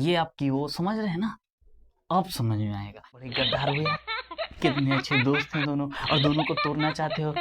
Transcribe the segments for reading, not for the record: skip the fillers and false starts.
ये आपकी वो समझ रहे हैं ना, अब समझ में आएगा। बड़े गद्दार हुए, कितने अच्छे दोस्त हैं दोनों, और दोनों को तोड़ना चाहते हो।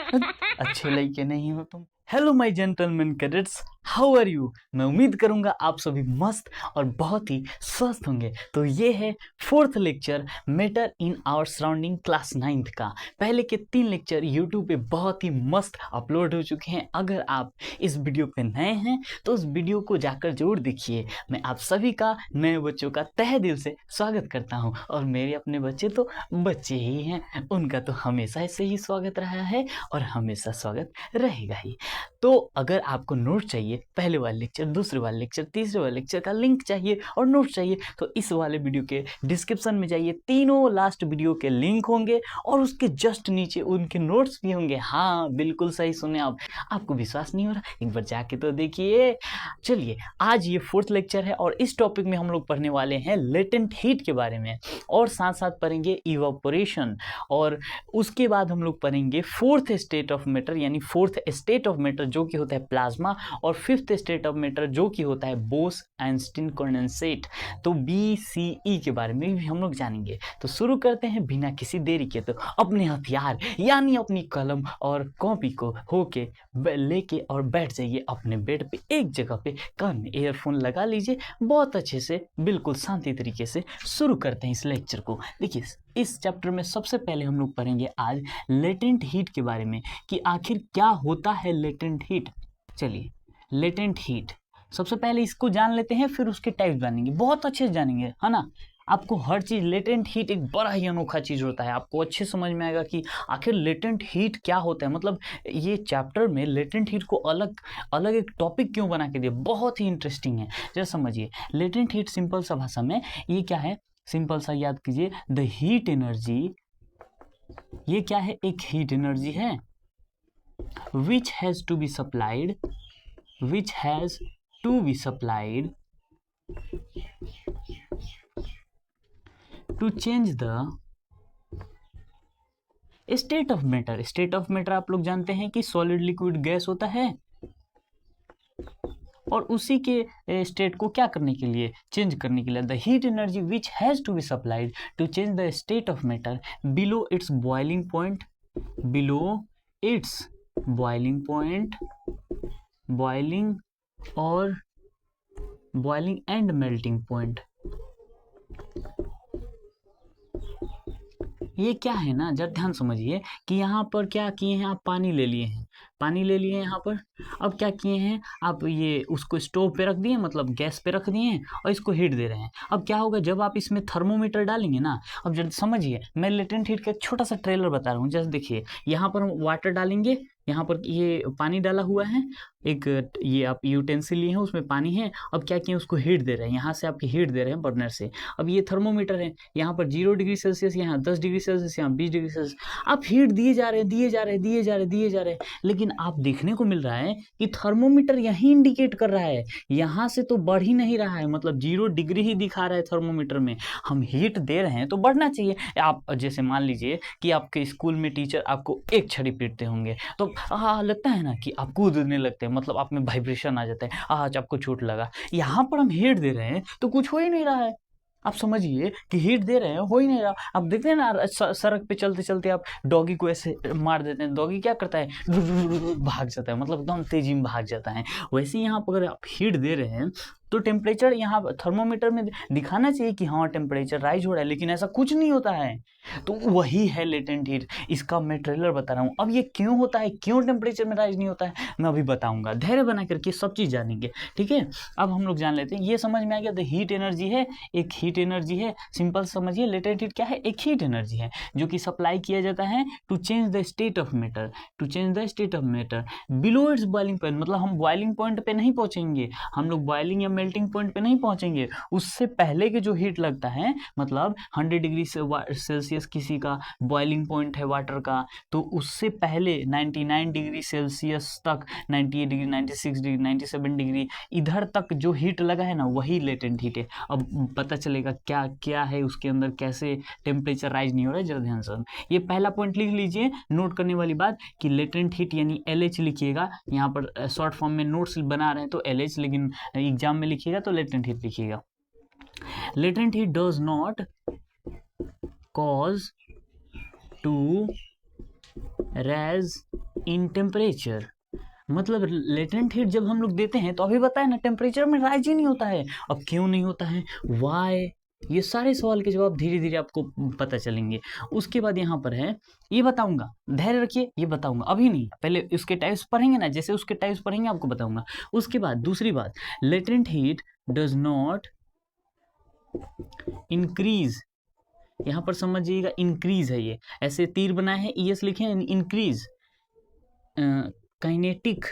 अच्छे लड़के नहीं हो तुम। Hello my gentleman cadets, how are you. मैं उम्मीद करूंगा आप सभी मस्त और बहुत ही स्वस्थ होंगे। तो ये है fourth lecture matter in our surrounding class 9th का। पहले के 3 लेक्चर यूट्यूब पे बहुत ही मस्त अपलोड हो चुके हैं। अगर आप इस वीडियो पे नए हैं तो उस वीडियो को जाकर जरूर देखिए। मैं आप सभी का, नए बच्चों का तहे दिल से स्वागत करता हूँ। और मेरे अपने बच्चे तो बच्चे ही हैं, उनका तो हमेशा ऐसे ही स्वागत रहा है और हमेशा स्वागत रहेगा ही। तो अगर आपको नोट चाहिए, पहले वाले लेक्चर, दूसरे वाले लेक्चर, तीसरे वाले लेक्चर का लिंक चाहिए और नोट चाहिए, तो इस वाले वीडियो के डिस्क्रिप्शन में जाइए। तीनों लास्ट वीडियो के लिंक होंगे और उसके जस्ट नीचे उनके नोट्स भी होंगे। हाँ, बिल्कुल सही सुने आप। आपको विश्वास नहीं हो रहा, एक बार जाके तो देखिए। चलिए, आज ये फोर्थ लेक्चर है और इस टॉपिक में हम लोग पढ़ने वाले हैं लेटेंट हीट के बारे में, और साथ साथ पढ़ेंगे इवापोरेशन, और उसके बाद हम लोग पढ़ेंगे फोर्थ स्टेट ऑफ मैटर, यानी फोर्थ स्टेट ऑफ मैटर जो कि होता है प्लाज्मा, और फिफ्थ स्टेट ऑफ मैटर जो कि होता है बोस-आइंस्टीन कंडेंसेट। तो BCE के बारे में भी हम लोग जानेंगे। तो शुरू करते हैं बिना किसी देरी के। तो अपने हथियार यानी अपनी कलम और कॉपी को होके लेके और बैठ जाइए अपने बेड पे, एक जगह पे, कान में ईयरफोन लगा लीजिए, बहुत अच्छे से, बिल्कुल शांति तरीके से शुरू करते हैं इस लेक्चर को। देखिए, इस चैप्टर में सबसे पहले हम लोग पढ़ेंगे आज लेटेंट हीट के बारे में, कि आखिर क्या होता है लेटेंट हीट। चलिए, लेटेंट हीट सबसे पहले इसको जान लेते हैं, फिर उसके टाइप जानेंगे, बहुत अच्छे से जानेंगे, है ना। आपको हर चीज़, लेटेंट हीट एक बड़ा ही अनोखा चीज़ होता है। आपको अच्छे समझ में आएगा कि आखिर लेटेंट हीट क्या होता है। मतलब ये चैप्टर में लेटेंट हीट को अलग अलग एक टॉपिक क्यों बना के दिया, बहुत ही इंटरेस्टिंग है। जरा समझिए, लेटेंट हीट सिंपल सा भाषा में ये क्या है, सिंपल सा याद कीजिए, द हीट एनर्जी। ये क्या है, एक हीट एनर्जी है which has to be supplied to change the state of matter। state of matter आप लोग जानते हैं कि सॉलिड, लिक्विड, गैस होता है, और उसी के स्टेट को क्या करने के लिए, चेंज करने के लिए, the heat energy which has to be supplied to change the state of matter below its boiling point, boiling और बॉइलिंग एंड मेल्टिंग पॉइंट। ये क्या है ना, जरा ध्यान समझिए कि यहाँ पर क्या किए हैं, आप पानी ले लिए हैं, यहाँ पर। अब क्या किए हैं आप, ये उसको स्टोव पे रख दिए, मतलब गैस पे रख दिए हैं, और इसको हीट दे रहे हैं। अब क्या होगा, जब आप इसमें थर्मोमीटर डालेंगे ना, अब जब समझिए, मैं लेटेंट हीट का एक छोटा सा ट्रेलर बता रहा हूँ। जैसे देखिए, यहाँ पर हम वाटर डालेंगे, यहाँ पर ये पानी डाला हुआ है, एक ये आप यूटेंसिल लिए हैं, उसमें पानी है। अब क्या किए, उसको हीट दे रहे हैं, यहाँ से आपकी हीट दे रहे हैं बर्नर से। अब ये थर्मोमीटर है, यहाँ पर 0 डिग्री सेल्सियस, यहाँ 10 डिग्री सेल्सियस, यहाँ 20 डिग्री सेल्सियस। आप हीट दिए जा रहे हैं, लेकिन आप देखने को मिल रहा है कि थर्मोमीटर यही इंडिकेट कर रहा है, यहाँ से तो बढ़ ही नहीं रहा है, मतलब 0 डिग्री ही दिखा रहा है थर्मोमीटर में। हम हीट दे रहे हैं तो बढ़ना चाहिए। आप जैसे मान लीजिए कि आपके स्कूल में टीचर आपको एक छड़ी पीटते होंगे, तो लगता है ना कि आप कूदने लगते हैं, मतलब आप में वाइब्रेशन आ जाता है, आज आपको चोट लगा। यहाँ पर हम हीट दे रहे हैं तो कुछ हो ही नहीं रहा है। आप समझिए कि हीट दे रहे हैं, हो ही नहीं रहा। आप देखते हैं ना, सड़क पे चलते चलते आप डॉगी को ऐसे मार देते हैं, डॉगी क्या करता है, भाग जाता है, मतलब एकदम तेजी में भाग जाता है। वैसे ही यहाँ पर अगर आप हीट दे रहे हैं तो टेम्परेचर यहाँ थर्मोमीटर में दिखाना चाहिए कि हाँ टेम्परेचर राइज हो रहा है, लेकिन ऐसा कुछ नहीं होता है। तो वही है लेटेंट हीट, इसका मैं ट्रेलर बता रहा हूँ। अब ये क्यों होता है, क्यों टेम्परेचर में राइज नहीं होता है, मैं अभी बताऊंगा। धैर्य बना करके सब चीज़ जानेंगे, ठीक है। अब हम लोग जान लेते हैं, ये समझ में आ गया, द हीट एनर्जी है, एक हीट एनर्जी है। सिंपल समझिए, लेटेंट हीट क्या है, एक हीट एनर्जी है जो कि सप्लाई किया जाता है to change the state of matter, below its boiling point. मतलब हम बॉइलिंग पॉइंट पे नहीं पहुंचेंगे, हम लोग बॉइलिंग या मेल्टिंग पॉइंट पे नहीं पहुंचेंगे, उससे पहले के जो हीट लगता है, मतलब 100 डिग्री सेल्सियस किसी का बॉइलिंग पॉइंट है वाटर का, तो उससे पहले 99 डिग्री सेल्सियस तक, 98 डिग्री, 96 डिग्री, 97 डिग्री, इधर तक जो हीट लगा है ना, वही लेटेंट हीट है। अब पता चलेगा क्या क्या है उसके अंदर, कैसे टेम्परेचर राइज नहीं हो रहा है। जरा ध्यान से ये पहला पॉइंट लिख लीजिए, नोट करने वाली बात, कि लेटेंट हीट यानी LH लिखिएगा। यहाँ पर शॉर्ट फॉर्म में नोट्स बना रहे हैं तो LH, लेकिन एग्जाम में लिखिएगा तो लेटेंट हीट लिखिएगा। Latent heat does not cause to rise in temperature. मतलब लेटेंट हीट जब हम लोग देते हैं तो अभी बताए ना टेम्परेचर में राइज ही नहीं होता है। अब क्यों नहीं होता है, वाई, ये सारे सवाल के जवाब धीरे धीरे आपको पता चलेंगे। उसके बाद यहाँ पर है, ये बताऊंगा, धैर्य रखिए, ये बताऊंगा, अभी नहीं, पहले उसके टाइप्स पढ़ेंगे ना, जैसे उसके टाइप्स पढ़ेंगे आपको बताऊंगा। उसके बाद दूसरी बात, latent heat does not increase, यहाँ पर समझिएगा इंक्रीज है, ये ऐसे तीर बनाए हैं, ईएस लिखे हैं, increase kinetic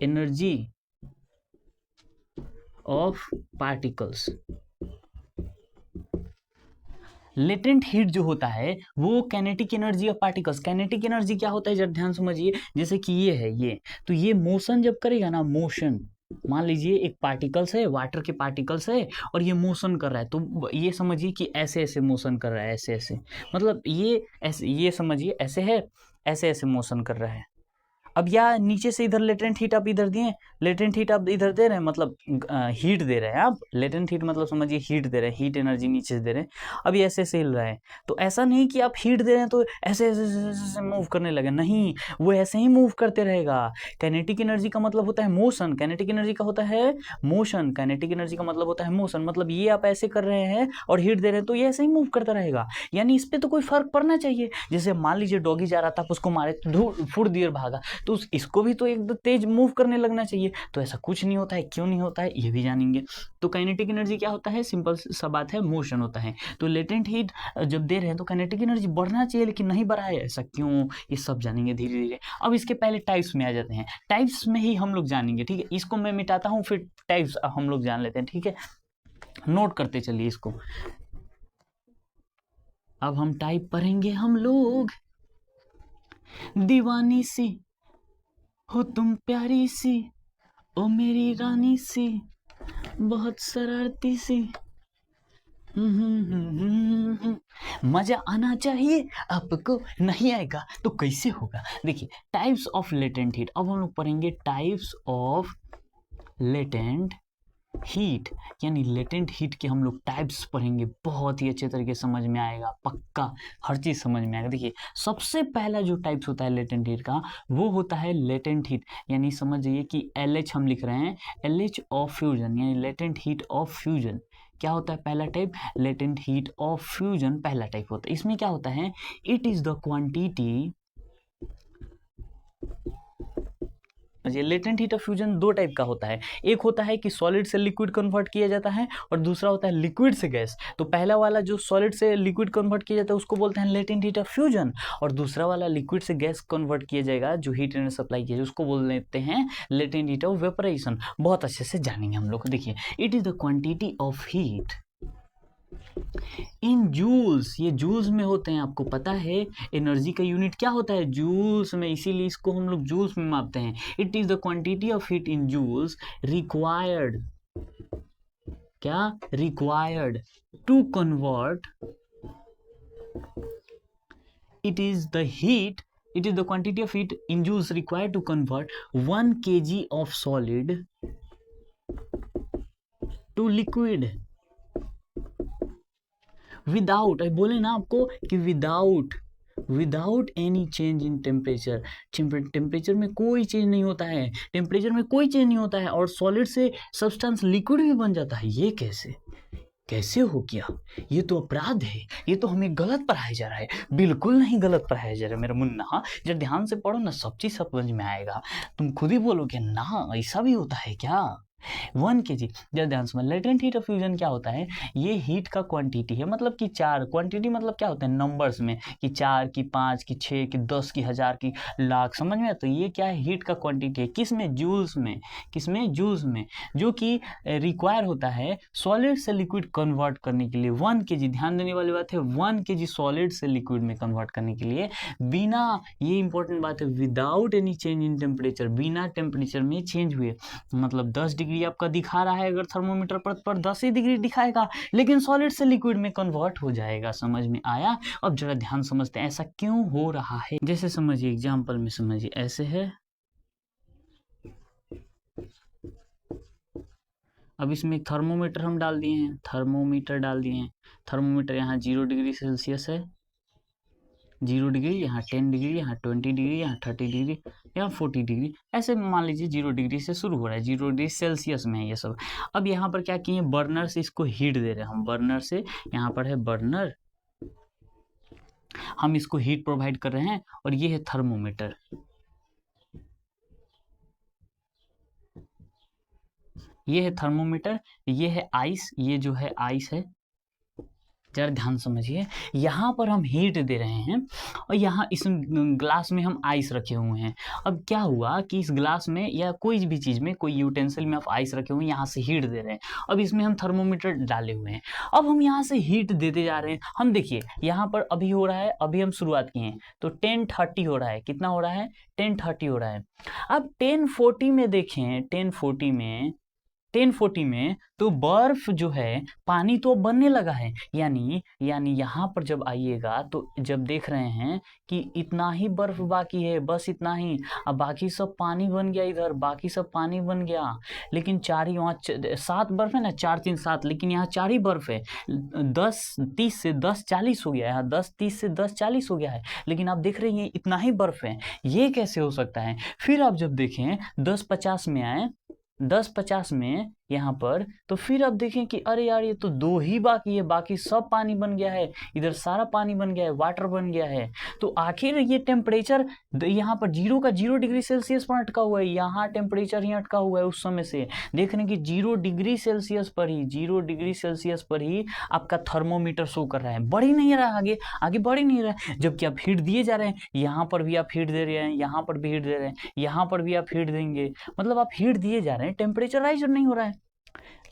energy of particles. Latent heat जो होता है वो kinetic energy of particles. Kinetic energy क्या होता है जरा ध्यान समझिए, जैसे कि ये है, ये तो ये मोशन जब करेगा ना, मोशन, मान लीजिए एक पार्टिकल्स है, वाटर के पार्टिकल्स है और ये मोशन कर रहा है, तो ये समझिए कि ऐसे ऐसे मोशन कर रहा है, ऐसे ऐसे, मतलब ये ऐसे, ये समझिए ऐसे है, ऐसे ऐसे मोशन कर रहा है। अब या नीचे से इधर लेटेंट हीट आप इधर दिए, लेटेंट हीट आप इधर दे रहे हैं, मतलब हीट दे रहे हैं आप, लेटेंट हीट मतलब समझिए हीट दे रहे हैं, हीट एनर्जी नीचे से दे रहे हैं। अब ये ऐसे ऐसे हिल रहा है, तो ऐसा नहीं कि आप हीट दे रहे हैं तो ऐसे ऐसे ऐसे मूव करने लगे, नहीं, वो ऐसे ही मूव करते रहेगा। काइनेटिक एनर्जी का मतलब होता है मोशन, काइनेटिक एनर्जी का होता है मोशन, काइनेटिक एनर्जी का मतलब होता है मोशन, मतलब ये आप ऐसे कर रहे हैं और हीट दे रहे हैं तो ये ऐसे ही मूव करता रहेगा। यानी इस पर तो कोई फर्क पड़ना चाहिए। जैसे मान लीजिए डॉगी जा रहा था, आप उसको मारे, फुट देर भागा, तो इसको भी तो एक तेज मूव करने लगना चाहिए, तो ऐसा कुछ नहीं होता है। क्यों नहीं होता है ये भी जानेंगे। तो काइनेटिक एनर्जी क्या होता है, सिंपल सा बात है, मोशन होता है। तो लेटेंट हीट जब दे रहे हैं तो काइनेटिक एनर्जी बढ़ना चाहिए, लेकिन नहीं बढ़ा है, ऐसा क्यों, ये सब जानेंगे धीरे धीरे। अब इसके पहले टाइप्स में आ जाते हैं, टाइप्स में ही हम लोग जानेंगे, ठीक है। इसको मैं मिटाता हूँ, फिर टाइप्स हम लोग जान लेते हैं, ठीक है। नोट करते चलिए इसको। अब हम टाइप पढ़ेंगे हम लोग। दीवानी सी हो तुम प्यारी सी, ओ मेरी रानी सी, बहुत शरारती सी, मजा आना चाहिए आपको, नहीं आएगा तो कैसे होगा। देखिए टाइप्स ऑफ लेटेंट हीट, अब हम लोग पढ़ेंगे टाइप्स ऑफ लेटेंट हीट, यानी लेटेंट हीट के हम लोग टाइप्स पढ़ेंगे, बहुत ही अच्छे तरीके से समझ में आएगा, पक्का हर चीज समझ में आएगा। देखिए सबसे पहला जो टाइप्स होता है लेटेंट हीट का, वो होता है लेटेंट हीट, यानी समझिए कि LH हम लिख रहे हैं, LH ऑफ फ्यूजन, यानी लेटेंट हीट ऑफ फ्यूजन। क्या होता है पहला type, latent heat of fusion पहला टाइप होता है। इसमें क्या होता है, इट इज द क्वांटिटी, ये लेटेंट हीट ऑफ फ्यूजन दो टाइप का होता है। एक होता है कि सॉलिड से लिक्विड कन्वर्ट किया जाता है, और दूसरा होता है लिक्विड से गैस। तो पहला वाला जो सॉलिड से लिक्विड कन्वर्ट किया जाता है उसको बोलते हैं लेटेंट हीट ऑफ फ्यूजन, और दूसरा वाला लिक्विड से गैस कन्वर्ट किया जाएगा जो हीट एनर्जी सप्लाई किया जाए उसको बोल देते हैं लेटेंट हीट ऑफ वेपराइजेशन। बहुत अच्छे से जानेंगे हम लोग। देखिए it is the quantity of heat in joules, ये जूल्स में होते हैं, आपको पता है एनर्जी का यूनिट क्या होता है, जूल्स में, इसीलिए इसको हम लोग जूल्स में मापते हैं। It is the quantity of heat in joules required, क्या required to convert, it is the heat, it is the quantity of heat in joules required to convert 1 kg of solid to liquid without, बोले ना आपको कि without any change in temperature, temperature में कोई change नहीं होता है, temperature में कोई चेंज नहीं होता है और सॉलिड से सब्सटेंस लिक्विड भी बन जाता है। ये कैसे हो गया, ये तो अपराध है, ये तो हमें गलत पढ़ाया जा रहा है। बिल्कुल नहीं गलत पढ़ाया जा रहा है मेरा मुन्ना, जब ध्यान से पढ़ो ना सब चीज समझ में आएगा। तुम खुद ही बोलोगे ना ऐसा भी होता है क्या। 1 kg, जब ध्यान से, लेटेंट हीट ऑफ फ्यूजन क्या होता है, ये हीट का क्वांटिटी है, मतलब कि 4, क्वांटिटी मतलब क्या होता है नंबर्स में, कि 4 की 5 की 6 की 10 की 1000 की लाख, समझ में। तो ये क्या है, हीट का क्वांटिटी है, किसमें, जूल्स में, किसमें, जूल्स में, जो कि रिक्वायर होता है सॉलिड से लिक्विड कन्वर्ट करने के लिए। 1 kg, ध्यान देने वाली बात है, 1 kg सॉलिड से लिक्विड में कन्वर्ट करने के लिए बिना, ये इंपॉर्टेंट बात है, without any change in temperature, बिना टेम्परेचर में चेंज हुए, मतलब 10 डिग्री आपका दिखा रहा है अगर थर्मोमीटर पर 10 ही डिग्री दिखाएगा, लेकिन सॉलिड से लिक्विड में कन्वर्ट हो जाएगा। समझ में आया। अब जरा ध्यान समझते हैं ऐसा क्यों हो रहा है। जैसे समझिए एग्जांपल में समझिए, ऐसे है, अब इसमें एक थर्मोमीटर हम डाल दिए हैं, थर्मोमीटर डाल दिए हैं। थर्मोमीटर यहाँ 0 डिग्री सेल्सियस है, 0 डिग्री, यहाँ 10 डिग्री, यहाँ 20 डिग्री, यहाँ 30 डिग्री, यहाँ 40 डिग्री, ऐसे मान लीजिए 0 डिग्री से शुरू हो रहा है, 0 डिग्री सेल्सियस में है ये सब। अब यहाँ पर क्या किए, बर्नर से इसको हीट दे रहे हैं हम, बर्नर से, यहाँ पर है बर्नर, हम इसको हीट प्रोवाइड कर रहे हैं। और ये है थर्मोमीटर, ये है थर्मोमीटर, ये है आइस, ये जो है आइस है, जरा ध्यान समझिए। यहाँ पर हम हीट दे रहे हैं और यहाँ इस ग्लास में हम आइस रखे हुए हैं। अब क्या हुआ कि इस ग्लास में या कोई भी चीज़ में, कोई यूटेंसिल में आप आइस रखे हुए हैं, यहाँ से हीट दे रहे हैं। अब इसमें हम थर्मोमीटर डाले हुए हैं, अब हम यहाँ से हीट देते जा रहे हैं। हम देखिए यहाँ पर अभी हो रहा है, अभी हम शुरुआत किए हैं तो 1030 हो रहा है, कितना हो रहा है, 1030 हो रहा है। अब 1040 में देखें, 1040 में तो बर्फ जो है, पानी तो बनने लगा है, यानी यहाँ पर जब आइएगा तो जब देख रहे हैं कि इतना ही बर्फ बाकी है, बस इतना ही, अब बाकी सब पानी बन गया, इधर बाकी सब पानी बन गया, लेकिन 4 ही, वहाँ 7 बर्फ है ना, 4 3 7, लेकिन यहाँ 4 ही बर्फ है। 10:30 से 10:40 हो गया है, यहाँ 10:30 से 10:40 हो गया है, लेकिन आप देख रहे हैं इतना ही बर्फ है, ये कैसे हो सकता है। फिर आप जब देखें 10:50 में आए, 10:50 में यहाँ पर, तो फिर आप देखें कि अरे यार ये तो 2 ही बाकी है, बाकी सब पानी बन गया है, इधर सारा पानी बन गया है, वाटर बन गया है। तो आखिर ये टेम्परेचर यहाँ पर 0 डिग्री सेल्सियस पर अटका हुआ है, यहाँ टेम्परेचर ही अटका हुआ है उस समय से। देख रहे हैं कि 0 डिग्री सेल्सियस पर ही, 0 डिग्री सेल्सियस पर ही आपका थर्मोमीटर शो कर रहा है, बढ़ ही नहीं रहा है, आगे बढ़ ही नहीं रहा है। जबकि आप हीट दिए जा रहे हैं, यहाँ पर भी आप हीट दे रहे हैं, यहाँ पर भी हीट दे रहे हैं, यहाँ पर भी आप हीट देंगे, मतलब आप हीट दिए जा रहे हैं, टेम्परेचर राइज नहीं हो रहा है।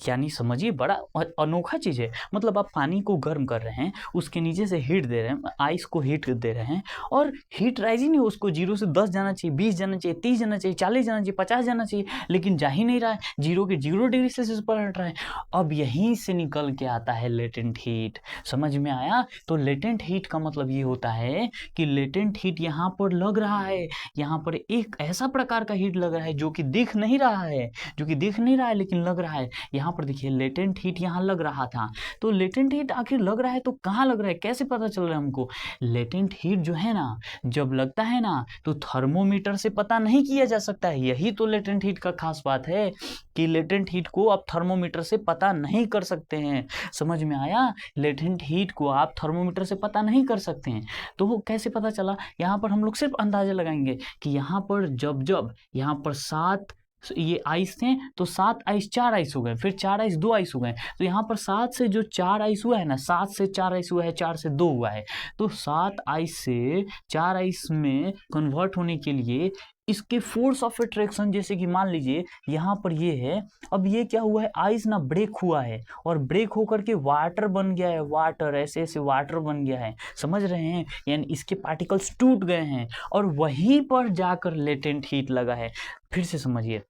यानी समझिए बड़ा अनोखा चीज है। मतलब आप पानी को गर्म कर रहे हैं, उसके नीचे से हीट दे रहे हैं, आइस को हीट दे रहे हैं, और हीट राइज ही नहीं, उसको 0 से 10 जाना चाहिए, 20 जाना चाहिए, 30 जाना चाहिए, 40 जाना चाहिए, 50 जाना चाहिए, लेकिन जा ही नहीं रहा है, 0 के 0 डिग्री सेल्सियस पर हट रहा है। अब यहीं से निकल के आता है लेटेंट हीट। समझ में आया। तो लेटेंट हीट का मतलब ये होता है कि लेटेंट हीट यहाँ पर लग रहा है, यहाँ पर एक ऐसा प्रकार का हीट लग रहा है जो कि दिख नहीं रहा है, लेकिन लग रहा है। यहाँ पर देखिए लेटेंट हीट यहाँ लग रहा था, तो लेटेंट हीट आखिर लग रहा है तो कहाँ लग रहा है, कैसे पता चल रहा है हमको। लेटेंट हीट जो है ना, जब लगता है ना तो थर्मोमीटर से पता नहीं किया जा सकता है। यही तो लेटेंट हीट का खास बात है कि लेटेंट हीट को आप थर्मोमीटर से पता नहीं कर सकते हैं। समझ में आया। लेटेंट हीट को आप थर्मोमीटर से पता नहीं कर सकते हैं। तो वो कैसे पता चला, यहाँ पर हम लोग सिर्फ अंदाजा लगाएंगे कि यहाँ पर जब यहाँ पर 7 ये आइस थे, तो 7 आइस 4 आइस हो गए, फिर 4 आइस 2 आइस हो गए, तो यहाँ पर 7 से जो 4 आइस हुआ है ना, 7 से 4 आइस हुआ है, 4 से 2 हुआ है, तो 7 आइस से 4 आइस में कन्वर्ट होने के लिए इसके फोर्स ऑफ अट्रैक्शन, जैसे कि मान लीजिए यहाँ पर ये है, अब ये क्या हुआ है, आइस ना ब्रेक हुआ है और ब्रेक होकर के वाटर बन गया है, वाटर ऐसे ऐसे वाटर बन गया है। समझ रहे हैं, यानी इसके पार्टिकल्स टूट गए हैं और वहीं पर जाकर लेटेंट हीट लगा है। फिर से समझिए,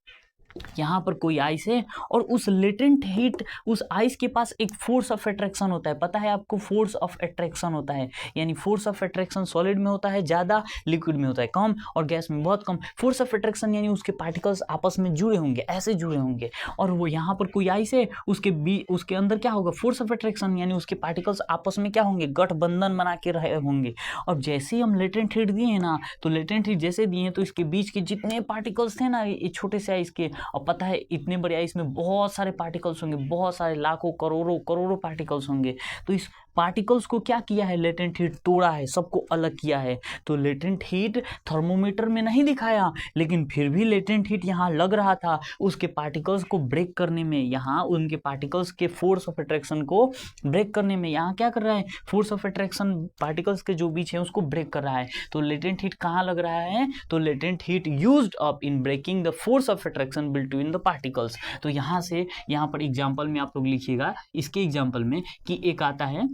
यहाँ पर कोई आइस है और उस लेटेंट हीट, उस आइस के पास एक फोर्स ऑफ अट्रैक्शन होता है। पता है आपको, फोर्स ऑफ अट्रैक्शन होता है, यानी फोर्स ऑफ अट्रैक्शन सॉलिड में होता है ज़्यादा, लिक्विड में होता है कम, और गैस में बहुत कम। फोर्स ऑफ अट्रैक्शन यानी उसके पार्टिकल्स आपस में जुड़े होंगे, ऐसे जुड़े होंगे, और वो यहाँ पर कोई आइस है, उसके अंदर क्या होगा, फोर्स ऑफ अट्रैक्शन, यानी उसके पार्टिकल्स आपस में क्या होंगे, गठबंधन बना के रहे होंगे। और जैसे ही हम लेटेंट हीट दिए हैं ना, तो लेटेंट हीट जैसे दिए तो इसके बीच के जितने पार्टिकल्स थे ना, ये छोटे से आइस के, और पता है इतने बड़े आइस में बहुत सारे पार्टिकल्स होंगे, बहुत सारे लाखों करोड़ों पार्टिकल्स होंगे। तो इस पार्टिकल्स को क्या किया है, लेटेंट हीट तोड़ा है, सबको अलग किया है। तो लेटेंट हीट थर्मोमीटर में नहीं दिखाया, लेकिन फिर भी लेटेंट हीट यहाँ लग रहा था, उसके पार्टिकल्स को ब्रेक करने में, यहाँ उनके पार्टिकल्स के फोर्स ऑफ अट्रैक्शन को ब्रेक करने में, यहाँ क्या कर रहा है, फोर्स ऑफ अट्रैक्शन पार्टिकल्स के जो बीच है उसको ब्रेक कर रहा है। तो लेटेंट हीट कहाँ लग रहा है, तो latent heat used up in breaking the force of attraction between the particles. तो यहाँ से यहाँ पर एग्जाम्पल में आप लोग लिखिएगा, इसके एग्जाम्पल में कि एक आता है,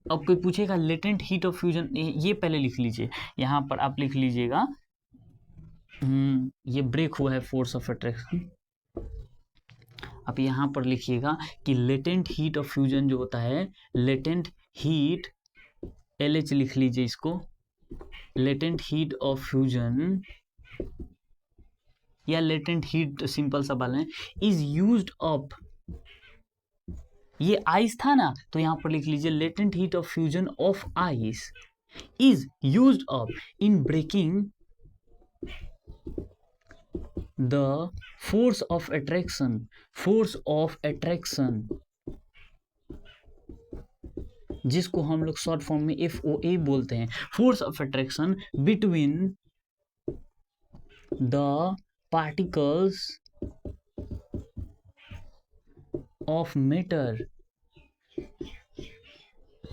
अब कोई पूछेगा लेटेंट हीट ऑफ फ्यूजन, ये पहले लिख लीजिए, यहाँ पर आप लिख लीजिएगा, ये ब्रेक हुआ है फोर्स ऑफ अट्रैक्शन। आप यहाँ पर लिखिएगा कि लेटेंट हीट ऑफ फ्यूजन जो होता है, लेटेंट हीट, LH लिख लीजिए इसको, लेटेंट हीट ऑफ फ्यूजन या लेटेंट हीट सिंपल सा बात है, इज यूज्ड अप, ये आइस था ना, तो यहां पर लिख लीजिए latent heat of fusion of ice is used up in breaking the force of attraction, force of attraction जिसको हम लोग शॉर्ट फॉर्म में FOA बोलते हैं, force of attraction between the particles of matter.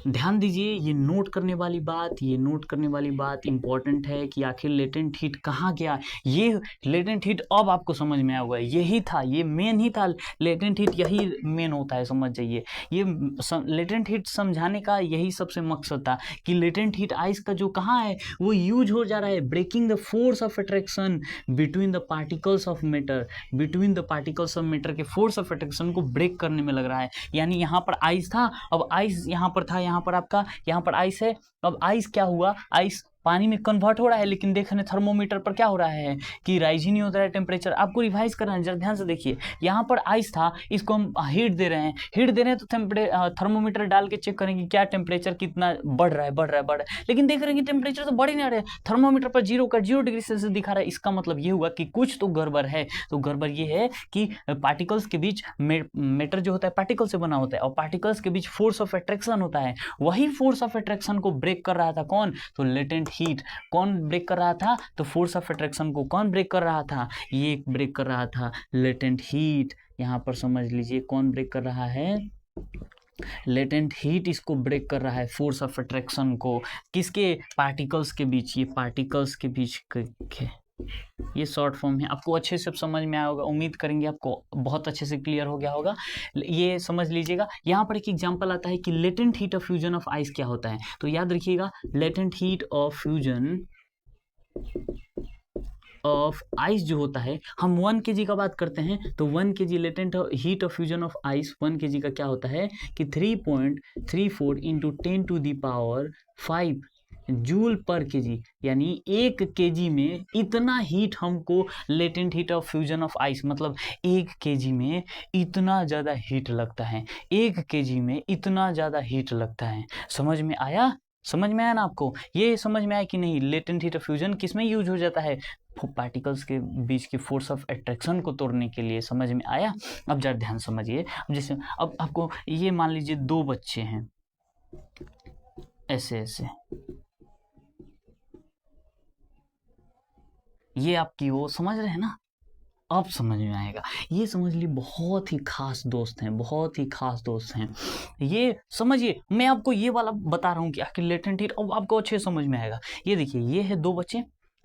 ध्यान दीजिए, ये नोट करने वाली बात, ये नोट करने वाली बात इंपॉर्टेंट है कि आखिर लेटेंट हीट कहाँ गया। ये लेटेंट हीट अब आपको समझ में आया होगा, यही था, ये मेन ही था, लेटेंट हीट यही मेन होता है, समझ जाइए। ये लेटेंट हीट समझाने का यही सबसे मकसद था कि लेटेंट हीट आइस का जो कहाँ है वो यूज हो जा रहा है, breaking the force of attraction between the particles of matter, between the particles of matter के फोर्स ऑफ अट्रैक्शन को ब्रेक करने में लग रहा है। यानी यहाँ पर आइस था, अब आइस यहाँ पर था, यहाँ पर आपका यहाँ पर आइस है, अब आइस क्या हुआ, आइस पानी में कन्वर्ट हो रहा है, लेकिन देखने थर्मोमीटर पर क्या हो रहा है कि राइज ही नहीं होता है टेम्परेचर। आपको रिवाइज करना है, जरा ध्यान से देखिए, यहाँ पर आइस था, इसको हम हीट दे रहे हैं, हीट दे रहे हैं तो थर्मोमीटर डाल के चेक करेंगे क्या टेम्परेचर कितना बढ़ रहा है, बढ़ रहा है, बढ़ रहा है, लेकिन देख रहे हैं कि टेम्परेचर तो बढ़ ही नहीं रहा है, थर्मोमीटर पर 0 डिग्री सेल्सियस दिखा रहा है। इसका मतलब ये हुआ कि कुछ तो गड़बड़ है। तो गड़बड़ ये है कि पार्टिकल्स के बीच मैटर जो होता है पार्टिकल से बना होता है, और पार्टिकल्स के बीच फोर्स ऑफ अट्रैक्शन होता है, वही फोर्स ऑफ अट्रैक्शन को ब्रेक कर रहा था कौन, तो लेटेंट हीट। कौन ब्रेक कर रहा था, तो फोर्स ऑफ अट्रैक्शन को कौन ब्रेक कर रहा था, ये ब्रेक कर रहा था लेटेंट हीट। यहां पर समझ लीजिए कौन ब्रेक कर रहा है, लेटेंट हीट इसको ब्रेक कर रहा है, फोर्स ऑफ अट्रैक्शन को, किसके, पार्टिकल्स के बीच, ये पार्टिकल्स के बीच के ये शॉर्ट फॉर्म है। आपको अच्छे से समझ में आया होगा, उम्मीद करेंगे आपको बहुत अच्छे से क्लियर हो गया होगा। ये समझ लीजिएगा, यहाँ पर एक एग्जांपल आता है कि latent heat of fusion of ice क्या होता है, तो याद रखिएगा latent heat of fusion of ice जो होता है, हम 1 kg का बात करते हैं, तो 1 kg latent heat of fusion of ice 1 kg का क्या होता है कि 3.34 इंटू 10⁵ जूल पर केजी, यानी 1 kg में इतना हीट हमको latent heat of fusion of ice, मतलब 1 kg में इतना ज़्यादा हीट लगता है, 1 kg में इतना ज़्यादा हीट लगता है। समझ में आया, समझ में आया ना आपको, ये समझ में आया कि नहीं, लेटेंट हीट ऑफ फ्यूजन किस में यूज हो जाता है, पार्टिकल्स के बीच की फोर्स ऑफ अट्रैक्शन को तोड़ने के लिए। समझ में आया, अब जरा ध्यान समझिए। अब जैसे अब आपको ये मान लीजिए 2 बच्चे हैं, ऐसे ऐसे, ये आपकी वो समझ रहे हैं ना, अब समझ में आएगा। ये समझ ली बहुत ही खास दोस्त हैं, बहुत ही खास दोस्त हैं, ये समझिए। मैं आपको ये वाला बता रहा हूँ कि आखिर लेटेंट हीट, अब आपको अच्छे समझ में आएगा। ये देखिए, ये है 2 बच्चे,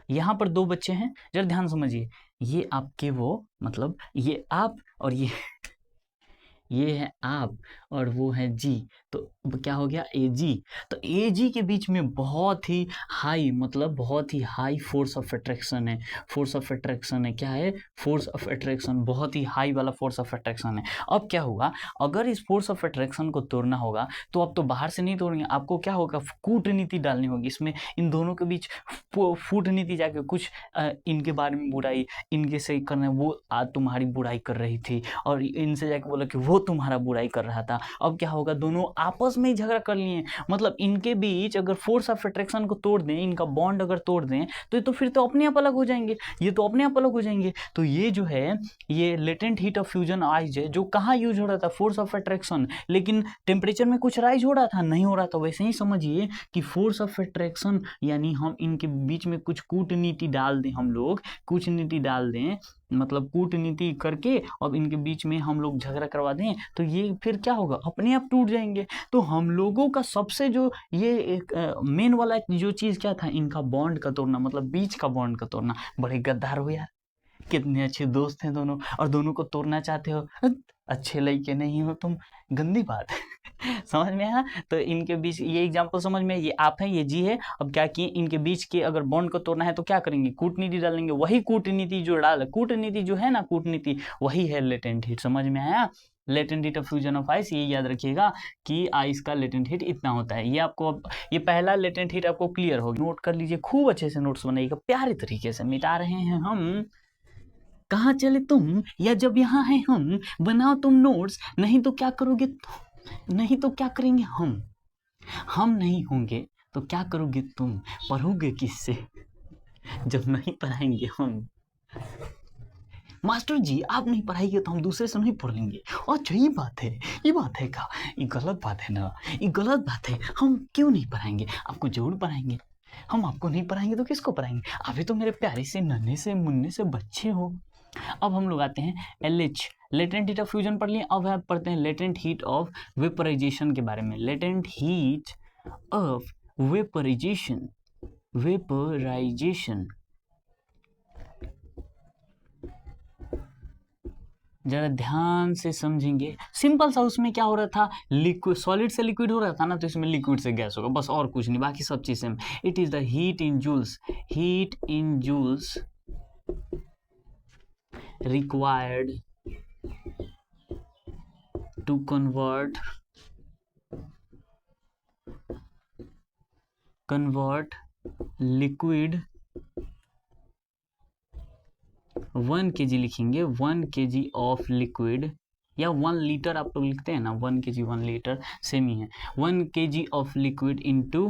यहाँ पर 2 बच्चे हैं, जरा ध्यान समझिए। ये आपके वो, मतलब ये आप और ये है आप और वो है जी, तो क्या हो गया AG। तो AG के बीच में बहुत ही हाई, मतलब बहुत ही हाई फोर्स ऑफ अट्रैक्शन है, फोर्स ऑफ अट्रैक्शन है, क्या है, फोर्स ऑफ अट्रैक्शन, बहुत ही हाई वाला फोर्स ऑफ अट्रैक्शन है। अब क्या होगा, अगर इस फोर्स ऑफ अट्रैक्शन को तोड़ना होगा तो अब तो बाहर से नहीं तोड़ेंगे, आपको क्या होगा, कूटनीति डालनी होगी इसमें, इन दोनों के बीच फूटनीति जाके कुछ इनके बारे में बुराई, इनके से करना, वो आज तुम्हारी बुराई कर रही थी, और इनसे जाके बोला कि वो तुम्हारा बुराई कर रहा था। अब क्या होगा, दोनों आपस में ही झगड़ा कर लिए, मतलब इनके बीच अगर फोर्स ऑफ अट्रैक्शन को तोड़ दें, इनका बॉन्ड अगर तोड़ दें, तो फिर तो अपने आप अलग हो जाएंगे, ये तो अपने आप अलग हो जाएंगे। तो ये जो है, ये latent heat of fusion eyes है, जो कहाँ यूज हो रहा था, फोर्स ऑफ अट्रैक्शन, लेकिन टेम्परेचर में कुछ राइज हो रहा था, नहीं हो रहा था। वैसे ही समझिए कि फोर्स ऑफ अट्रैक्शन, यानी हम इनके बीच में कुछ कूटनीति डाल दें, हम लोग कूटनीति डाल दें, मतलब कूटनीति करके अब इनके बीच में हम लोग झगड़ा करवा दें, तो ये फिर क्या होगा, अपने आप टूट जाएंगे। तो हम लोगों का सबसे जो ये एक मेन वाला जो चीज़ क्या था, इनका बॉन्ड का तोड़ना, मतलब बीच का बॉन्ड का तोड़ना। बड़े गद्दार हो यार, कितने अच्छे दोस्त हैं दोनों, और दोनों को तोड़ना चाहते हो, अच्छे लड़के नहीं हो तुम, गंदी बात समझ में आया। तो इनके बीच ये एग्जांपल समझ में, ये आप हैं, ये जी है। अब क्या किए, इनके बीच के अगर बॉन्ड को तोड़ना है तो क्या करेंगे, कूटनीति डालेंगे, वही कूटनीति जो डाल, कूटनीति जो है ना, कूटनीति वही है लेटेंट हीट। समझ में आया, latent heat of fusion of ice, ये याद रखिएगा कि आइस का लेटेंट हीट इतना होता है। ये आपको अब ये पहला लेटेंट हीट आपको क्लियर होगी, नोट कर लीजिए, खूब अच्छे से नोट्स बनाइएगा, प्यारे तरीके से मिटा रहे हैं हम कहाँ चले तुम, या जब यहाँ है हम, बनाओ तुम नोट्स, नहीं तो क्या करोगे, नहीं तो क्या करेंगे हम नहीं होंगे तो क्या करोगे तुम, पढ़ोगे किससे जब नहीं पढ़ाएंगे हम। मास्टर जी आप नहीं पढ़ाएंगे तो हम दूसरे से नहीं पढ़ लेंगे। अच्छा ये बात है, ये बात है का, ये गलत बात है ना, ये गलत बात है। हम क्यों नहीं पढ़ाएंगे, आपको जरूर पढ़ाएंगे। हम आपको नहीं पढ़ाएंगे तो किसको पढ़ाएंगे, अभी तो मेरे प्यारे से नन्हे से मुन्ने से बच्चे हो। अब हम लोग आते हैं LH, latent heat of fusion पढ़ लिए। अब आप पढ़ते हैं लेटेंट हीट ऑफ वेपराइजेशन के बारे में। Latent heat of vaporization, vaporization जरा ध्यान से समझेंगे। सिंपल सा, उसमें क्या हो रहा था, लिक्विड सॉलिड से लिक्विड हो रहा था ना, तो इसमें लिक्विड से गैस होगा, बस और कुछ नहीं, बाकी सब चीज same. It is the heat in joules, heat in joules required to convert liquid 1 kg लिखेंगे, 1 kg ऑफ लिक्विड, या 1 लीटर आप लोग लिखते हैं ना, 1 kg 1 लीटर सेम ही है। 1 kg of liquid into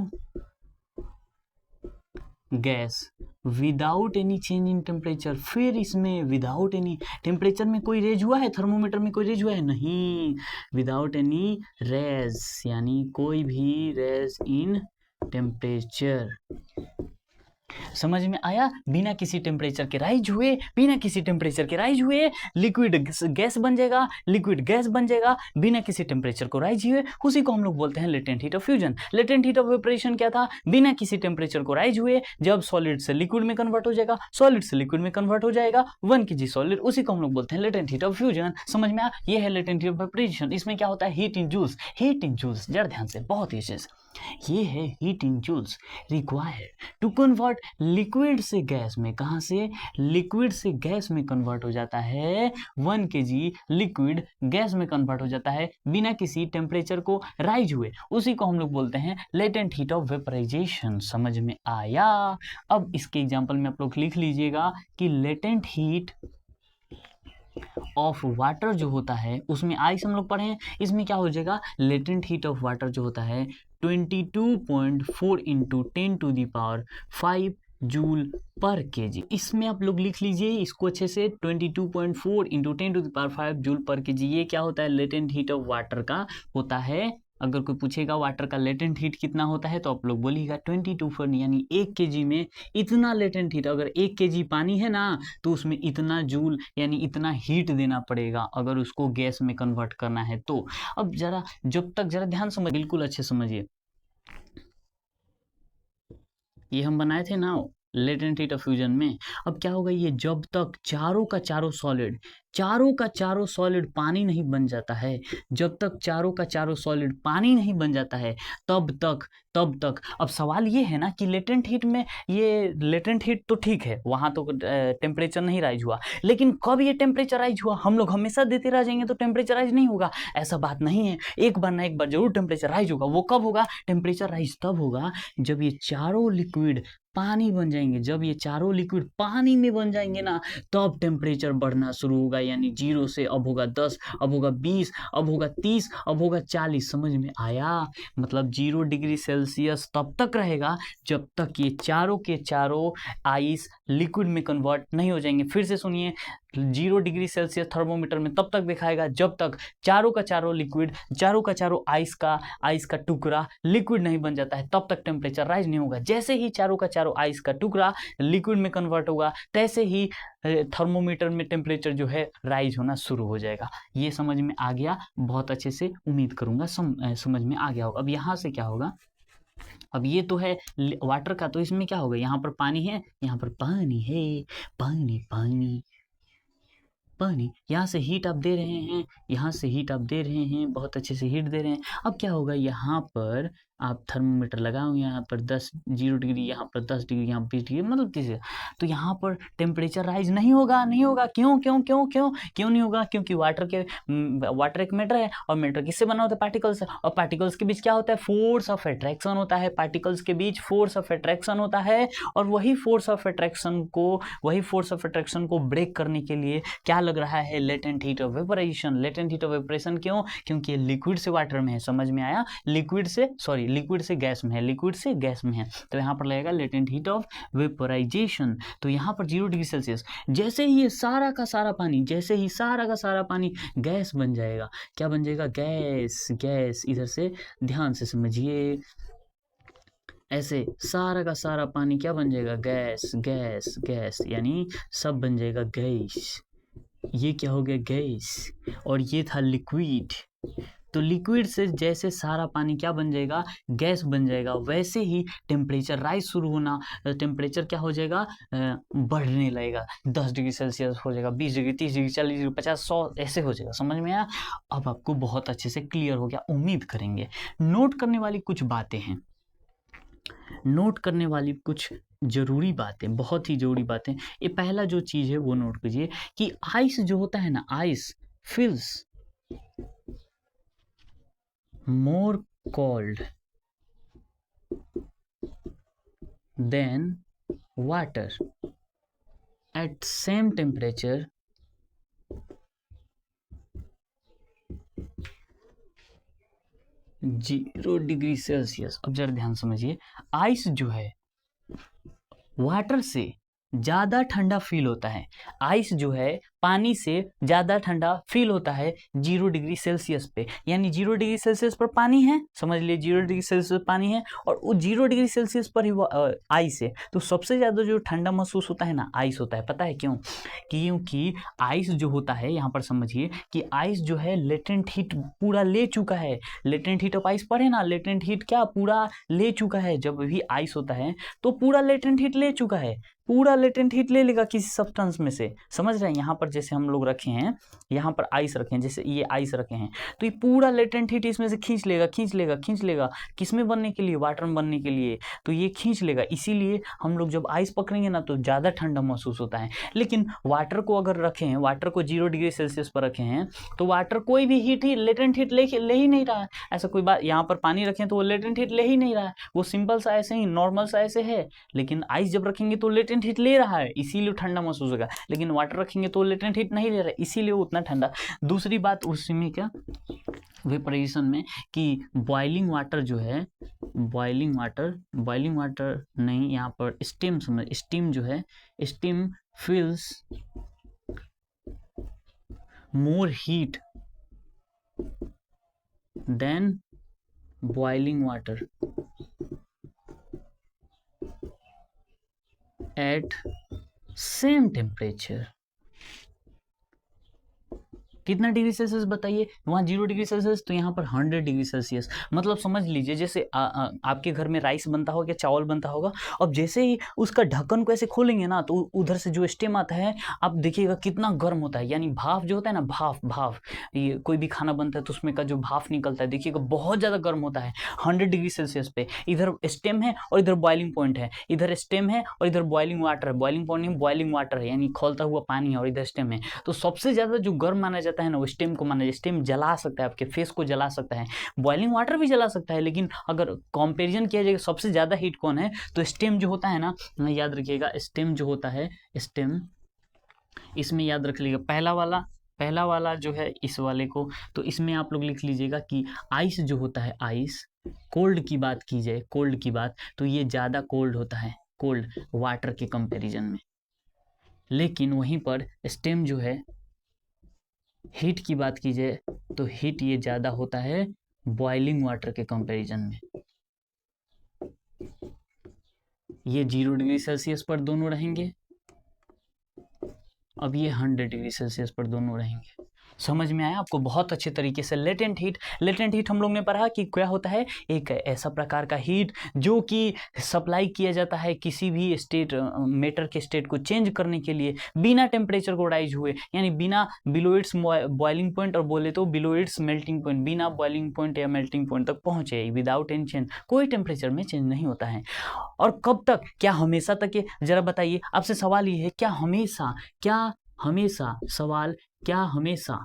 gas without any change in temperature. फिर इसमें विदाउट एनी, टेम्परेचर में कोई रेज हुआ है, थर्मोमीटर में कोई रेज हुआ है, नहीं, विदाउट एनी रेज, यानी कोई भी रेज इन टेम्परेचर। समझ में आया, बिना किसी टेम्परेचर के राइज हुए, बिना किसी टेम्परेचर के राइज हुए लिक्विड गैस बन जाएगा, लिक्विड गैस बन जाएगा बिना किसी टेम्परेचर को राइज हुए, उसी को हम लोग बोलते हैं latent heat of fusion. Latent heat of वेपरेशन क्या था, बिना किसी टेम्परेचर को राइज हुए जब सॉलिड से लिक्विड में कन्वर्ट हो जाएगा, सॉलिड से लिक्विड में कन्वर्ट हो जाएगा 1 kg सॉलिड, उसी को हम लोग बोलते हैं लेटेंट हीट ऑफ फ्यूजन। समझ में आया, ये है लेटेंट हीट ऑफ वेपरेशन। इसमें क्या होता है, heat in joules, heat in joules, जरा ध्यान से, बहुत ही अच्छे से, ये है heat in joules required to convert liquid से गैस में, कहां से, लिक्विड से गैस में कन्वर्ट हो जाता है, 1 kg लिक्विड गैस में कन्वर्ट हो जाता है बिना किसी टेम्परेचर को राइज हुए, उसी को हम लोग बोलते हैं लेटेंट हीट ऑफ वेपराइजेशन। समझ में आया। अब इसके एग्जांपल में आप लोग लिख लीजिएगा कि लेटेंट हीट ऑफ वाटर जो होता है, उसमें आइस हम लोग पढ़े हैं, इसमें क्या हो जाएगा, लेटेंट हीट ऑफ वाटर जो होता है 22.4 इंटू 10⁵ जूल पर केजी। इसमें आप लोग लिख लीजिए इसको अच्छे से, 22.4 इंटू 10⁵ जूल पर केजी। ये क्या होता है, लेटेंट हीट ऑफ वाटर का होता है। अगर कोई पूछेगा वाटर का लेटेंट हीट कितना होता है, तो आप लोग बोलिएगा 22, यानी 1 kg में इतना लेटेंट हीट। अगर 1 kg पानी है ना, तो उसमें इतना जूल यानी इतना हीट देना पड़ेगा अगर उसको गैस में कन्वर्ट करना है तो। अब जरा जब तक, जरा ध्यान समझ, बिल्कुल अच्छे समझिए, ये हम बनाए थे ना लेटेंट हीट ऑफ फ्यूजन में। अब क्या होगा, ये जब तक चारों का चारों सॉलिड, चारों का चारों सॉलिड पानी नहीं बन जाता है, जब तक चारों का चारों सॉलिड पानी नहीं बन जाता है तब तक। अब सवाल ये है ना कि लेटेंट हीट में, ये लेटेंट हीट तो ठीक है, वहां तो टेम्परेचर नहीं राइज हुआ, लेकिन कब ये टेम्परेचर राइज हुआ, हम लोग हमेशा देते रह जाएंगे तो टेम्परेचर राइज नहीं होगा, ऐसा बात नहीं है। एक बार ना एक बार जरूर टेम्परेचर राइज होगा। वो कब होगा, टेम्परेचर राइज तब होगा जब ये चारों लिक्विड पानी बन जाएंगे। जब ये चारों लिक्विड पानी में बन जाएंगे ना, तब टेम्परेचर बढ़ना शुरू होगा, यानी 0 से अब होगा 10, अब होगा 20, अब होगा 30, अब होगा 40। समझ में आया, मतलब 0 डिग्री सेल्सियस तब तक रहेगा जब तक ये चारों के चारों आइस लिक्विड में कन्वर्ट नहीं हो जाएंगे। फिर से सुनिए, 0 डिग्री सेल्सियस थर्मोमीटर में तब तक दिखाएगा जब तक चारों का चारों लिक्विड, चारों का चारों आइस का टुकड़ा लिक्विड नहीं बन जाता है, तब तक टेम्परेचर राइज नहीं होगा। जैसे ही चारों का चारों आइस का टुकड़ा लिक्विड में कन्वर्ट होगा, तैसे ही थर्मोमीटर में टेम्परेचर जो है राइज होना शुरू हो जाएगा। ये समझ में आ गया, बहुत अच्छे से उम्मीद करूंगा समझ में आ गया होगा। अब यहाँ से क्या होगा, अब ये तो है वाटर का, तो इसमें क्या होगा, यहाँ पर पानी है, यहाँ पर पानी है, पानी पानी पानी, यहाँ से हीट आप दे रहे हैं, यहाँ से हीट आप दे रहे हैं, बहुत अच्छे से हीट दे रहे हैं। अब क्या होगा, यहाँ पर आप थर्मोमीटर लगाओ, यहाँ पर 0 डिग्री, यहाँ पर 10 डिग्री, यहाँ 20 डिग्री, मतलब किसी, तो यहाँ पर टेम्परेचर राइज नहीं होगा, नहीं होगा। क्यों क्यों क्यों क्यों क्यों नहीं होगा? क्योंकि वाटर एक मैटर है, और मैटर किससे बना होता है? पार्टिकल्स से, और पार्टिकल्स के बीच क्या होता है? फोर्स ऑफ अट्रैक्शन होता है। पार्टिकल्स के बीच फोर्स ऑफ अट्रैक्शन होता है, और वही फोर्स ऑफ अट्रैक्शन को ब्रेक करने के लिए क्या लग रहा है? Latent heat of vaporisation. Latent heat of vaporisation क्यों? क्योंकि ये लिक्विड से वाटर में है, समझ में आया? लिक्विड से गैस में है, लिक्विड से गैस में है, तो यहाँ पर लगेगा लेटेंट हीट ऑफ वेपोराइजेशन। तो यहाँ पर 0 डिग्री सेल्सियस, जैसे ही ये सारा का सारा पानी गैस बन जाएगा। क्या बन जाएगा? गैस। इधर से ध्यान से समझिए, ऐसे सारा का सारा पानी क्या बन जाएगा? गैस, यानी सब बन जाएगा गैस। ये क्या हो गया? गैस। और ये था लिक्विड। तो लिक्विड से जैसे सारा पानी क्या बन जाएगा? गैस बन जाएगा। वैसे ही टेम्परेचर राइज शुरू होना, टेम्परेचर क्या हो जाएगा? बढ़ने लगेगा। 10 डिग्री सेल्सियस हो जाएगा, 20 डिग्री, 30 डिग्री, 40 डिग्री, 50, 100 ऐसे हो जाएगा। समझ में आया? अब आपको बहुत अच्छे से क्लियर हो गया, उम्मीद करेंगे। नोट करने वाली कुछ बातें हैं, नोट करने वाली कुछ जरूरी बातें, बहुत ही जरूरी बातें। ये पहला जो चीज है वो नोट कीजिए कि आइस जो होता है ना, ice feels more cold than water at same temperature zero degree Celsius. अब जरा ध्यान समझिए, आइस जो है वाटर से ज़्यादा ठंडा फील होता है। आइस जो है पानी से ज़्यादा ठंडा फील होता है 0 डिग्री सेल्सियस पे। यानी 0 डिग्री सेल्सियस पर पानी है, समझ लिए 0 डिग्री सेल्सियस पानी है, और वो 0 डिग्री सेल्सियस पर ही वो आइस है। तो सबसे ज़्यादा जो ठंडा महसूस होता है ना, आइस होता है। पता है क्यों? क्योंकि आइस जो होता है, यहाँ पर समझिए कि आइस जो है लेटेंट हीट पूरा ले चुका है। लेटेंट हीट ऑफ आइस पढ़े ना, लेटेंट हीट क्या पूरा ले चुका है। जब भी आइस होता है तो पूरा लेटेंट हीट ले चुका है, पूरा लेटेंट हीट ले लेगा किसी सब्सटेंस में से। समझ रहे हैं? यहाँ पर जैसे हम लोग रखे हैं, यहाँ पर आइस रखे हैं, जैसे ये आइस रखे हैं, तो ये पूरा लेटेंट हीट इसमें से खींच लेगा। किस में बनने के लिए? वाटर में बनने के लिए। तो ये खींच लेगा, इसीलिए हम लोग जब आइस पकड़ेंगे ना तो ज़्यादा ठंडा महसूस होता है। लेकिन वाटर को अगर रखे हैं, वाटर को 0 डिग्री सेल्सियस पर रखे हैं, तो वाटर कोई भी हीट ही लेटेंट हीट ले ही नहीं रहा है। ऐसा कोई बात, यहाँ पर पानी रखें तो वो लेटेंट हीट ले ही नहीं रहा है, वो सिंपल सा ऐसे ही नॉर्मल सा ऐसे है। लेकिन आइस जब रखेंगे तो लेटेंट हीट ले रहा है, इसीलिए ठंडा महसूस होगा। लेकिन वाटर रखेंगे तो लेटेंट हीट नहीं ले रहा है, इसीलिए वो उतना ठंडा। दूसरी बात उसमें क्या, वेपराइजेशन में, कि बॉइलिंग वाटर जो है, बॉइलिंग वाटर नहीं, यहाँ पर स्टीम समझ, स्टीम जो है, steam feels more heat than boiling water at same temperature। कितना डिग्री सेल्सियस बताइए? वहाँ 0 डिग्री सेल्सियस, तो यहाँ पर 100 डिग्री सेल्सियस। मतलब समझ लीजिए जैसे आपके घर में राइस बनता होगा या चावल बनता होगा, अब जैसे ही उसका ढक्कन को ऐसे खोलेंगे ना, तो उधर से जो स्टीम आता है आप देखिएगा कितना गर्म होता है। यानी भाप जो होता है ना, भाप, ये कोई भी खाना बनता है तो उसमें का जो भाप निकलता है, देखिएगा बहुत ज़्यादा गर्म होता है 100 डिग्री सेल्सियस पे। इधर स्टेम है और इधर बॉइलिंग पॉइंट है, इधर स्टेम है और इधर बॉइलिंग वाटर है, बॉइलिंग पॉइंट में बॉइलिंग वाटर है, यानी खौलता हुआ पानी है, और इधर स्टेम है। तो सबसे ज़्यादा जो गर्म माना जाता है ना, वो स्टीम को माना जाता है। स्टीम जला सकता है, आपके फेस को जला सकता है, बॉइलिंग वाटर भी जला सकता है। लेकिन अगर कंपैरिजन किया जाए सबसे ज़्यादा हीट कौन है, तो स्टीम जो होता है ना, याद रखिएगा, स्टीम जो होता है, स्टीम, इसमें याद रख लीजिएगा पहला वाला जो है इस वाले को, तो इसमें आप लोग लिख लीजिएगा कि आइस जो होता है, आइस, कोल्ड की बात की जाए, कोल्ड की बात, तो ये ज़्यादा कोल्ड होता है, कोल्ड वाटर के कंपैरिजन में। लेकिन वहीं पर स्टीम जो है, हीट की बात की जाए तो हीट ये ज़्यादा होता है बॉइलिंग वाटर के कंपैरिजन में। ये 0 डिग्री सेल्सियस पर दोनों रहेंगे, अब ये 100 डिग्री सेल्सियस पर दोनों रहेंगे। समझ में आया आपको बहुत अच्छे तरीके से। लेटेंट हीट हम लोग ने पढ़ा कि क्या होता है, एक ऐसा प्रकार का हीट जो कि सप्लाई किया जाता है किसी भी स्टेट मैटर के स्टेट को चेंज करने के लिए बिना टेम्परेचर को राइज हुए, यानी बिना बिलो इट्स बॉइलिंग पॉइंट, और बोले तो बिलो इट्स मेल्टिंग पॉइंट, बिना बॉइलिंग पॉइंट या मेल्टिंग पॉइंट तक पहुंचे, विदाउट एनी चेंज, कोई टेम्परेचर में चेंज नहीं होता है। और कब तक, क्या हमेशा तक? ये जरा बताइए, आपसे सवाल ये है, क्या हमेशा, सवाल क्या हमेशा,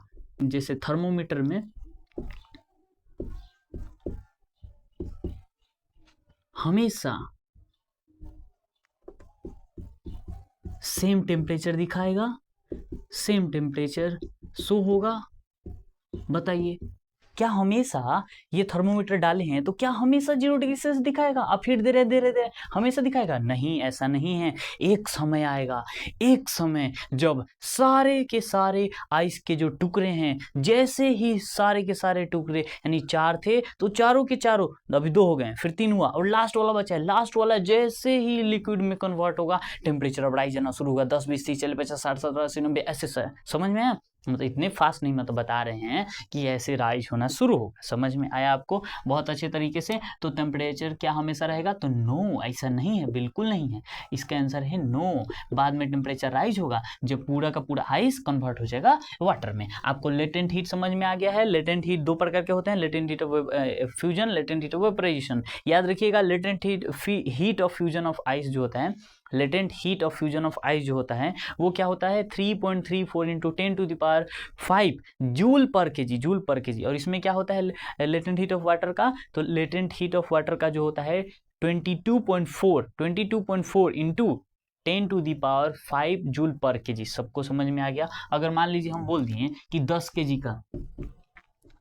जैसे थर्मोमीटर में हमेशा सेम टेम्परेचर दिखाएगा, सेम टेम्परेचर शो होगा? बताइए, क्या हमेशा ये थर्मोमीटर डाले हैं तो क्या हमेशा 0 डिग्री सेल्सियस दिखाएगा? आप हीट दे रहे हमेशा दिखाएगा? नहीं, ऐसा नहीं है। एक समय आएगा, एक समय जब सारे के सारे आइस के जो टुकड़े हैं, जैसे ही सारे के सारे टुकड़े, यानी 4 थे तो चारों के चारों, अभी 2 हो गए, फिर 3 हुआ और लास्ट वाला बचा है, लास्ट वाला जैसे ही लिक्विड में कन्वर्ट होगा, टेम्परेचर अब राइज होना शुरू होगा, 10 20 30 40 50 60 70 80 90 ऐसे। समझ में आया? मतलब इतने फास्ट नहीं, मतलब बता रहे हैं कि ऐसे राइज होना शुरू होगा। समझ में आया आपको बहुत अच्छे तरीके से? तो टेम्परेचर क्या हमेशा रहेगा? तो नो, ऐसा नहीं है, बिल्कुल नहीं है। इसका आंसर है नो। बाद में टेम्परेचर राइज होगा जब पूरा का पूरा आइस कन्वर्ट हो जाएगा वाटर में। आपको लेटेंट हीट समझ में आ गया है। लेटेंट हीट 2 प्रकार के होते हैं, latent heat of fusion, latent heat of vaporisation. याद रखिएगा, latent heat of fusion of ice जो होता है, latent heat of fusion of ice जो होता है वो क्या होता है? 3.34 इंटू 10⁻5 जूल पर केजी। और इसमें क्या होता है लेटेंट हीट ऑफ वाटर का? तो लेटेंट हीट ऑफ वाटर का जो होता है 22.4 इंटू 10⁻5 जूल पर केजी। सबको समझ में आ गया? अगर मान लीजिए हम बोल दिए कि 10 केजी का,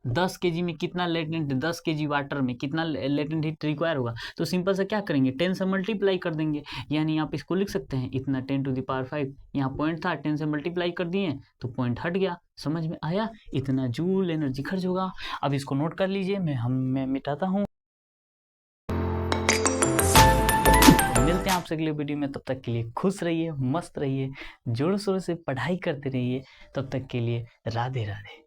10 केजी में कितना लेटेंट, 10 केजी वाटर में कितना लेटेंट हीट रिक्वायर होगा, तो सिंपल से क्या करेंगे, 10 से मल्टीप्लाई कर देंगे। यानी आप इसको लिख सकते हैं इतना 10⁻5, यहाँ पॉइंट था, 10 से मल्टीप्लाई कर दिए तो पॉइंट हट गया। समझ में आया? इतना जूल एनर्जी खर्च होगा। अब इसको नोट कर लीजिए, मैं मिटाता हूँ। मिलते हैं आपसे अगले वीडियो में, तब तक के लिए खुश रहिए, मस्त रहिए, जोरों शोरों से पढ़ाई करते रहिए। तब तक के लिए राधे राधे।